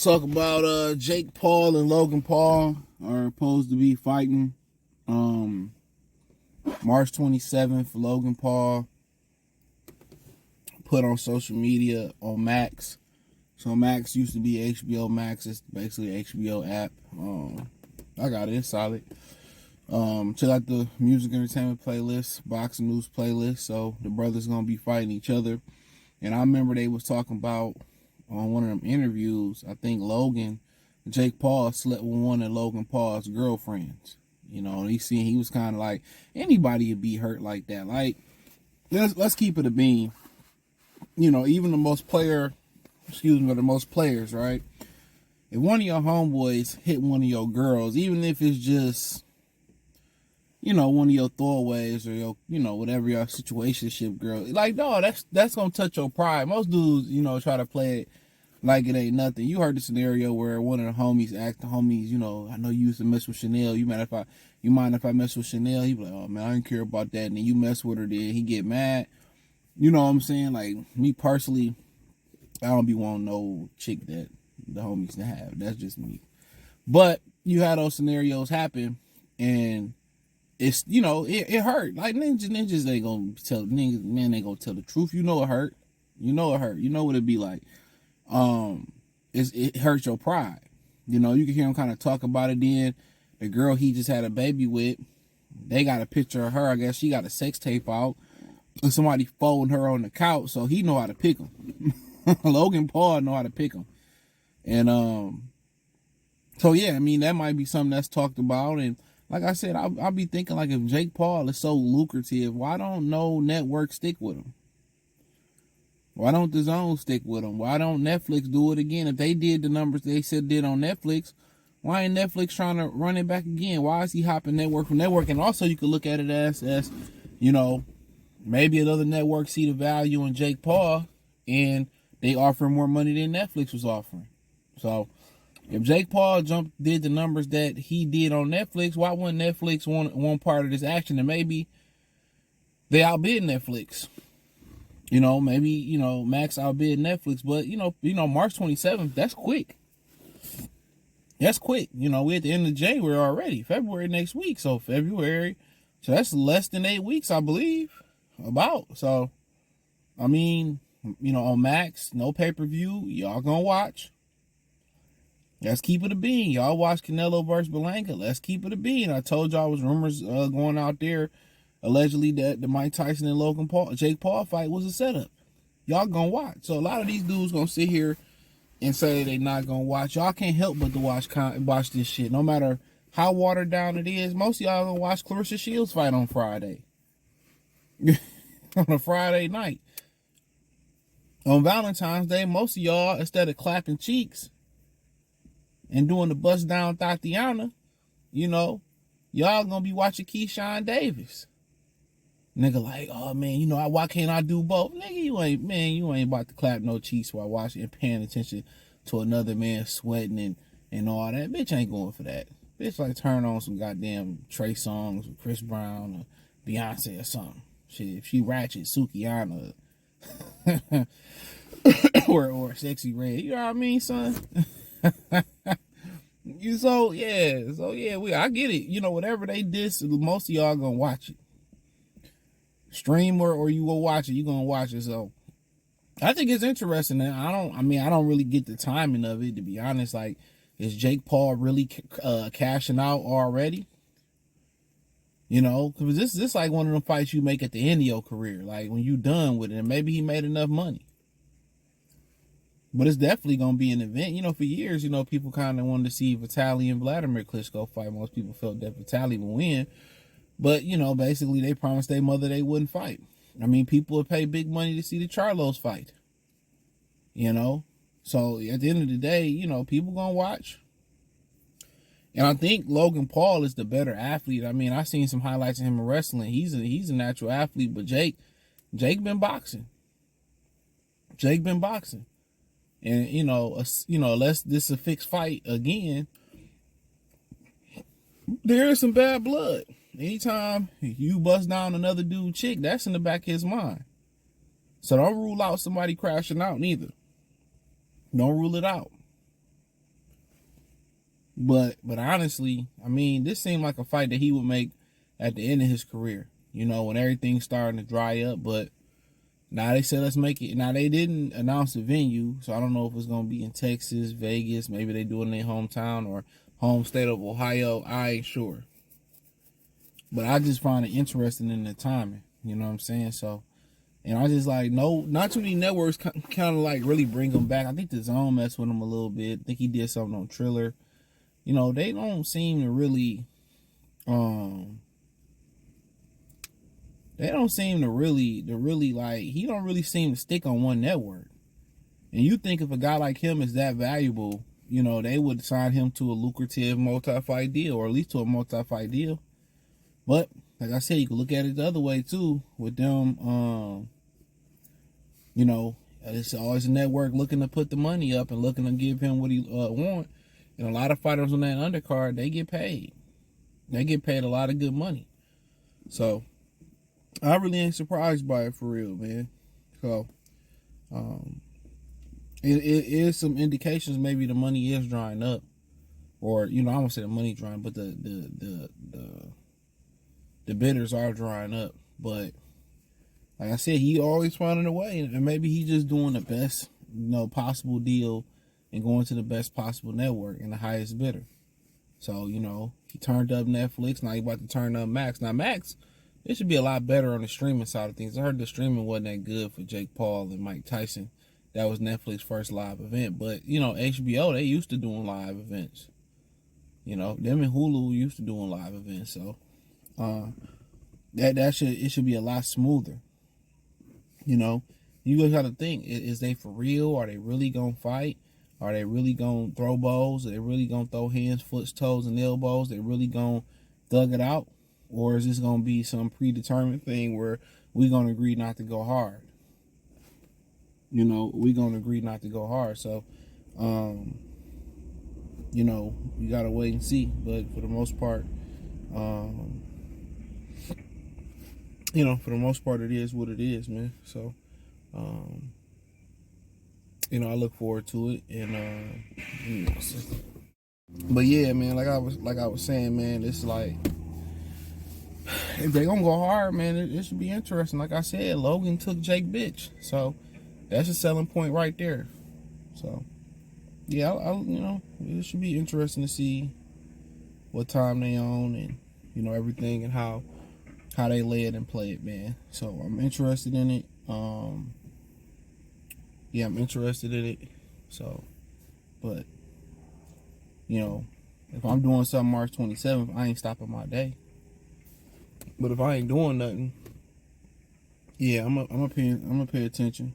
talk about Jake Paul and Logan Paul are supposed to be fighting March 27th. Logan Paul put on social media on Max. So Max used to be HBO Max. It's basically an HBO app. I got it. It's solid. Check out the music entertainment playlist, boxing news playlist. So the brothers gonna be fighting each other. And I remember they was talking about on one of them interviews, I think Jake Paul slept with one of Logan Paul's girlfriends. You know, and he was kind of like, anybody would be hurt like that. Like, let's keep it a bean. You know, even the most players, right? If one of your homeboys hit one of your girls, even if it's just, you know, one of your throwaways or your, you know, whatever your situationship girl, like, no, that's gonna touch your pride. Most dudes, you know, try to play it like it ain't nothing. You heard the scenario where one of the homies asked the homies, you know, I know you used to mess with Chanel. You mind if I mess with Chanel? He be like, oh man, I didn't care about that. And then you mess with her, then he get mad. You know what I'm saying? Like, me personally, I don't be wanting no chick that the homies to have. That's just me. But you had those scenarios happen, and it's, you know, it hurt. Like, ninjas ain't gonna tell niggas, man, they gonna tell the truth. You know it hurt. You know it hurt. You know what it be like. It hurts your pride. You know, you can hear him kind of talk about it. Then the girl he just had a baby with, they got a picture of her. I guess she got a sex tape out, and somebody folding her on the couch, so he know how to pick them. Logan Paul know how to pick them. And so yeah, I mean, that might be something that's talked about. And like I said, I'll be thinking, like, if Jake Paul is so lucrative, why don't no network stick with him? Why don't the Zone stick with him? Why don't Netflix do it again? If they did the numbers they said did on Netflix, why ain't Netflix trying to run it back again? Why is he hopping network from network? And also, you could look at it as you know, maybe another network see the value in Jake Paul and they offer more money than Netflix was offering. So if Jake Paul did the numbers that he did on Netflix, why wouldn't Netflix want part of this action? And maybe they outbid Netflix. You know, maybe, you know, Max outbid Netflix, but you know, March 27th, that's quick. That's quick. You know, we're at the end of January already. February next week. So that's less than 8 weeks, I believe. So, I mean, you know, on Max, no pay-per-view, y'all gonna watch. Let's keep it a bean. Y'all watch Canelo versus Belanca. Let's keep it a bean. I told y'all was rumors going out there allegedly that the Mike Tyson and Jake Paul fight was a setup. Y'all gonna watch. So a lot of these dudes gonna sit here and say they not gonna watch. Y'all can't help but to watch this shit. No matter how watered down it is, most of y'all gonna watch Clarissa Shields fight on Friday. On a Friday night. On Valentine's Day, most of y'all, instead of clapping cheeks and doing the bust down Tatiana, you know, y'all gonna be watching Keyshawn Davis. Nigga like, oh man, you know, why can't I do both? Nigga, you ain't about to clap no cheeks while watching and paying attention to another man sweating and all that. Bitch ain't going for that. Bitch like turn on some goddamn Trey songs with Chris Brown or Beyonce or something. Shit, if she ratchet, Sukihana or Sexy Red, you know what I mean, son? So yeah, I get it. You know, whatever they diss, most of y'all gonna watch it. Stream or you will watch it, you gonna watch it. So I think it's interesting. And I don't really get the timing of it, to be honest. Like, is Jake Paul really cashing out already? You know, because this like one of them fights you make at the end of your career, like when you done with it, and maybe he made enough money. But it's definitely gonna be an event. You know, for years, you know, people kind of wanted to see Vitaly and Vladimir Klitschko fight. Most people felt that Vitaly would win. But, you know, basically they promised their mother they wouldn't fight. I mean, people would pay big money to see the Charlos fight. You know? So, at the end of the day, you know, people gonna watch. And I think Logan Paul is the better athlete. I mean, I've seen some highlights of him in wrestling. He's a natural athlete. But Jake been boxing. Jake been boxing. And, you know, unless this is a fixed fight again, there is some bad blood. Anytime you bust down another dude's chick, that's in the back of his mind. So don't rule out somebody crashing out neither. Don't rule it out. But honestly, I mean, this seemed like a fight that he would make at the end of his career. You know, when everything's starting to dry up. But now they said let's make it. Now they didn't announce the venue, so I don't know if it's gonna be in Texas, Vegas. Maybe they do it in their hometown or home state of Ohio. I ain't sure. But I just find it interesting in the timing. You know what I'm saying? So, and I just like, no, not too many networks kind of like really bring him back. I think the Zone messed with him a little bit. I think he did something on Triller. You know, they don't seem to really, they don't seem to really like, he don't really seem to stick on one network. And you think if a guy like him is that valuable, you know, they would sign him to a lucrative multi-fight deal, or at least to a multi-fight deal. But like I said, you can look at it the other way too, with them, you know, it's always a network looking to put the money up and looking to give him what he want. And a lot of fighters on that undercard, they get paid. They get paid a lot of good money. So I really ain't surprised by it for real, man. So it is some indications maybe the money is drying up, or you know, I won't say the money drying, but the bidders are drying up. But like I said, he always finding a way, and maybe he just doing the best, you know, possible deal and going to the best possible network and the highest bidder. So, you know, he turned up Netflix. Now he about to turn up Max. Now Max, it should be a lot better on the streaming side of things. I heard the streaming wasn't that good for Jake Paul and Mike Tyson. That was Netflix's first live event. But, you know, HBO, they used to doing live events. You know, them and Hulu used to doing live events. So it should be a lot smoother. You know, you just got to think, is they for real? Are they really going to fight? Are they really going to throw balls? Are they really going to throw hands, foot, toes, and elbows? They really going to thug it out? Or is this going to be some predetermined thing where we're going to agree not to go hard? You know, we're going to agree not to go hard. So, you know, you got to wait and see. But for the most part, you know, for the most part, it is what it is, man. So, you know, I look forward to it, and but yeah, man, like I was saying, man, it's like if they gonna go hard, man, it should be interesting. Like I said, Logan took Jake bitch, so that's a selling point right there. So yeah, I you know, it should be interesting to see what time they own, and you know, everything, and how they lay it and play it, man. So I'm interested in it. Yeah, I'm interested in it. So, but, you know, if I'm doing something March 27th, I ain't stopping my day. But if I ain't doing nothing, yeah, I'm gonna pay attention,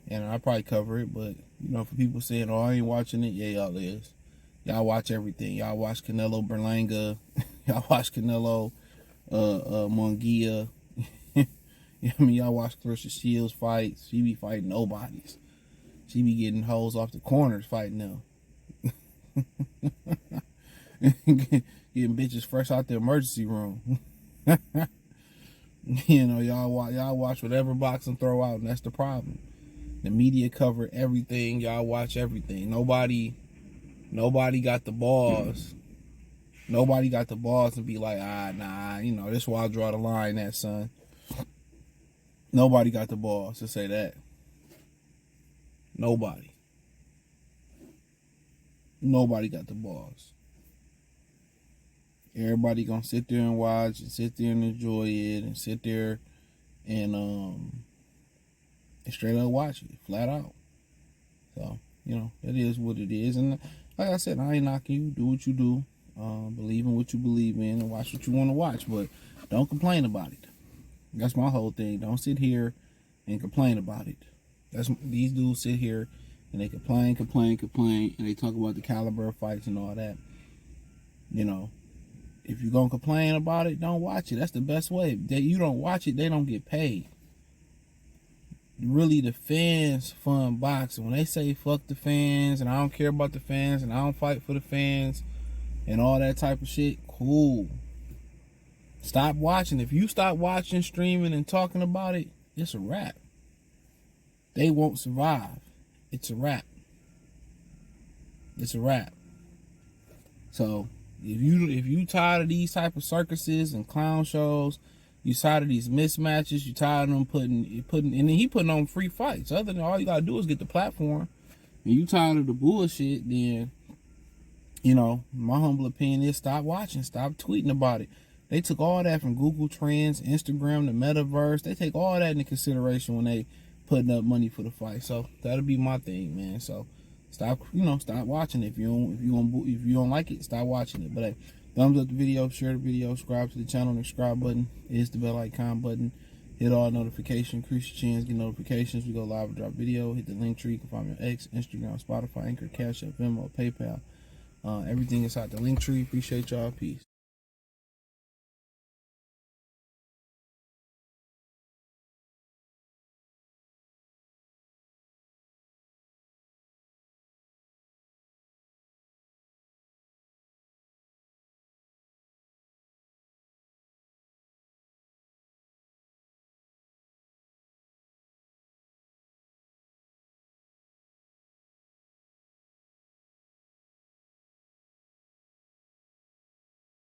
and I'll probably cover it. But you know, for people saying, "Oh, I ain't watching it," yeah, y'all is. Y'all watch everything. Y'all watch Canelo Berlanga. Y'all watch Canelo Munguia. You know what I mean? Y'all watch Clarissa Shields fights. She be fighting nobodies. She be getting hoes off the corners fighting them. Getting bitches fresh out the emergency room. You know, y'all watch whatever boxing throw out, and that's the problem. The media cover everything. Y'all watch everything. Nobody got the balls. Nobody got the balls to be like, nah, you know, this is why I draw the line at, son. Nobody got the balls to say that. Nobody got the balls. Everybody gonna sit there and watch and sit there and enjoy it and sit there and straight up watch it, flat out. So, you know, it is what it is. And like I said, I ain't knocking you. Do what you do. Believe in what you believe in and watch what you want to watch. But don't complain about it. That's my whole thing. Don't sit here and complain about it. These dudes sit here and they complain, and they talk about the caliber of fights and all that. You know, if you're going to complain about it, don't watch it. That's the best way. You don't watch it, they don't get paid. Really, the fans fund boxing. When they say fuck the fans and I don't care about the fans and I don't fight for the fans and all that type of shit, cool. Stop watching. If you stop watching, streaming, and talking about it, it's a wrap. They won't survive. It's a wrap. It's a wrap. So if you tired of these type of circuses and clown shows, you tired of these mismatches, you tired of them putting, and then he putting on free fights. Other than all you gotta do is get the platform. And you tired of the bullshit, then my humble opinion is stop watching, stop tweeting about it. They took all that from Google Trends, Instagram, the metaverse. They take all that into consideration when they putting up money for the fight. So that'll be my thing, man. So stop watching it. If you don't like it, stop watching it. But hey, thumbs up the video, share the video, subscribe to the channel. The subscribe button is the bell icon button. Hit all notifications, increase your chance, get notifications. We go live and drop video. Hit the link tree. You can find me on X, Instagram, Spotify, Anchor, Cash App, Venmo, PayPal. Everything inside the link tree. Appreciate y'all. Peace.